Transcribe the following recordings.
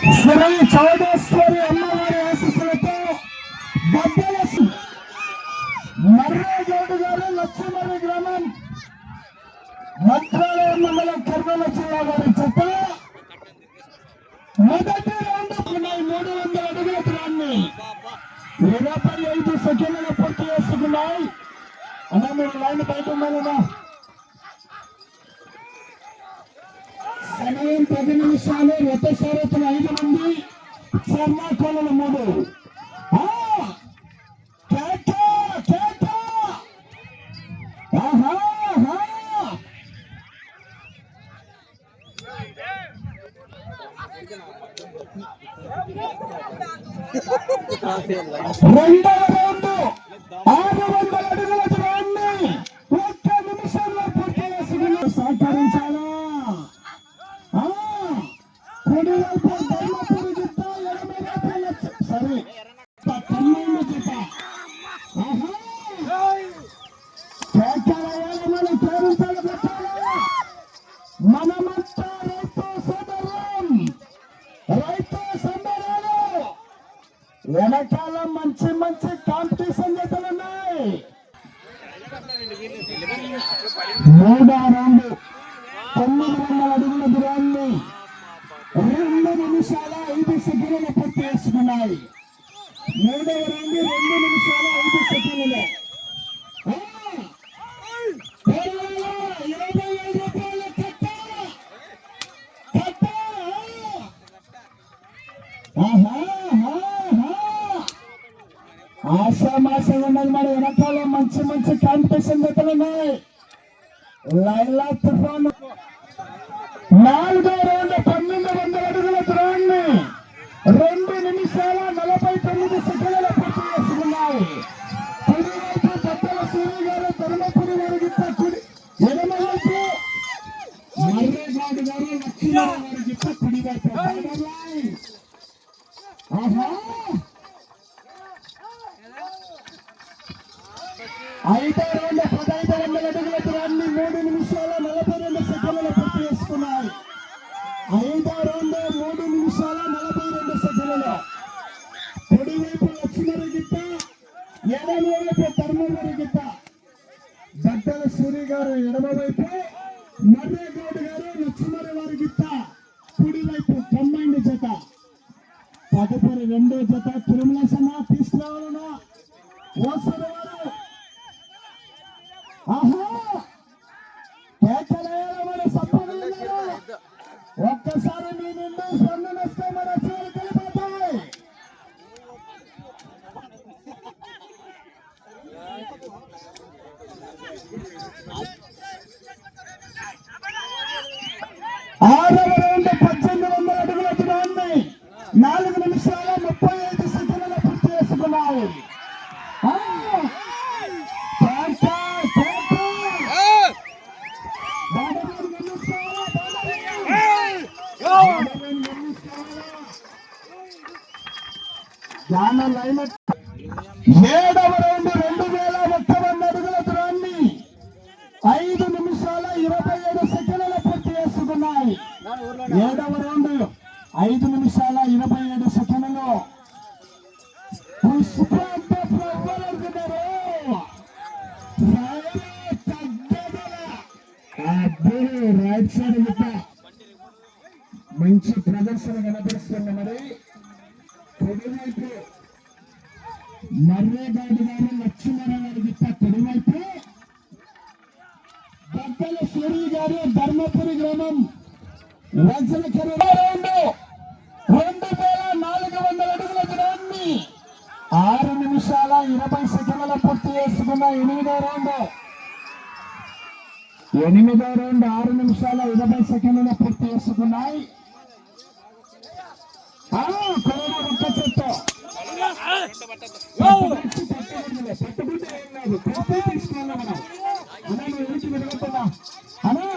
శ్రీ చౌడేశ్వరి అమ్మవారి ఆశీస్సులతో బద్దల మర్రేగౌడ్ గారు లక్ష్మీ గ్రామం మంత్రాలయం మండలం కర్నూలు జిల్లా వారి చెత్త మొదటి రౌండ్ 300 అడుగుల దూరాన్ని 25 సెకండ్లు పూర్తి చేసుకున్నాయి. అన్నా మీరు లైన్ బయట ఉన్నారా? సమయం 10 నిమిషాలు. రథ సారథులు 5 మంది, స్వర్ణాకోళలు 3. రెండవ రౌండ్ 600 అడుగుల దూరాన్ని 1 నిమిషంలో పూర్తి చేసుకుని సహకరించాలా? కుడివైపు ధర్మపురి జిత్త, ఎడమవైపు సరే 12 జిత్త. మనమంతా రైతు సోదరం, రైతు సంబరాలు. వెనకాల మంచి మంచి కాంపిటీషన్ జతలున్నాయి. 3వ రౌండ్ 900 అడుగుల దూరాన్ని 2 నిమిషాల 5 సెకండ్లు పూర్తి చేసుకున్నాయి. 3వ రౌండ్ 2 నిమిషాల 5 సెకండ్లు. 25 రూపాయల కట్ట. ఆశామాసంగా ఉన్నది. మరి వెనకాల మంచి మంచి కాంపిటీషన్ జతలున్నాయి. లైలా తుఫాన్ 4వ రౌండ్ 1200 అడుగుల దూరాన్ని 2 నిమిషాల 49 సెకండ్ల పూర్తి చేసుకున్నాయి. కుడివైపు బద్దల సూర్య గారు ధర్మపురి వారి గిత్త, ఎడమవైపు మర్రేగౌడ్ గారు లక్ష్మీ వారి గిత్త కుడివైపు. 5వ రౌండ్ 1500 అడుగుల దూరాన్ని 3 నిమిషాల 42 సెకండ్ల పూర్తి చేసుకున్నాయి. 5వ రౌండ్ 3 నిమిషాల 42 సెకండ్లలో. కుడివైపు లక్ష్మీ గిత్త, ఎడమవైపు ధర్మపురి గిత్త. బద్దల సూర్య గారు ఎడమవైపు, మర్రేగౌడ్ గారు లక్ష్మీ వారి గిత్త కుడివైపు. కంబైండ్ జత. తదుపరి 2వ జత తిరుమలసన్నా తీసుకురావాలన్నా వస్తారు వారు. ఒక్కసారి మీ నిండు స్పందన వస్తే మన చూలు కలిపోతాయి. ఆరవ రౌండ్ 1800 అడుగుల దూరాన్ని 4 నిమిషాల 35 సెకండ్ల పూర్తి చేసుకున్నాయి. ఏడవ రౌండ్ 2051 అడుగుల దూరాన్ని 5 నిమిషాల 27 సెకండ్ల పూర్తి చేసుకున్నాయి. 7వ రౌండ్ 5 నిమిషాల 27 సెకండ్లలో. రైట్ సైడ్ గిట్ట మంచి ప్రదర్శన కనబరుస్తుంది. మరి కుడివైపు మర్రేగౌడ్ గారు లక్ష్మీ గారి గిట్ట కుడివైపు, బద్దల సూర్య గారు ధర్మపురి గ్రామం వజ్రకర. 2400 అడుగుల దూరాన్ని 6 నిమిషాల 20 సెకండ్ల పూర్తి చేసుకున్న 8వ రౌండ్. 8వ రౌండ్ 6 నిమిషాల 20 సెకండ్ల పూర్తి చేసుకున్నాయి. ఒక్క చెట్టు పట్టుకుంటే ఏం కాదు, పూర్తి తీసుకున్నాం మనం. అన్నా నువ్వు ఇంటికి వెళ్ళిపోతున్నా అన్నా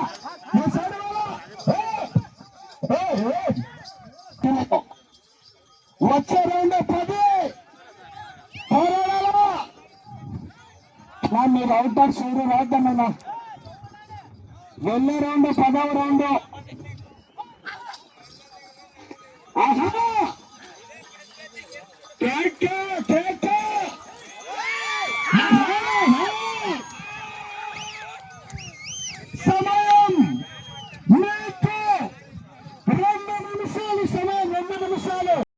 వచ్చే రౌండ్ 10. మీరు అవుట్ బాక్స్ రాద్దామన్నా. వెళ్ళే రౌండ్ 10వ రౌండ్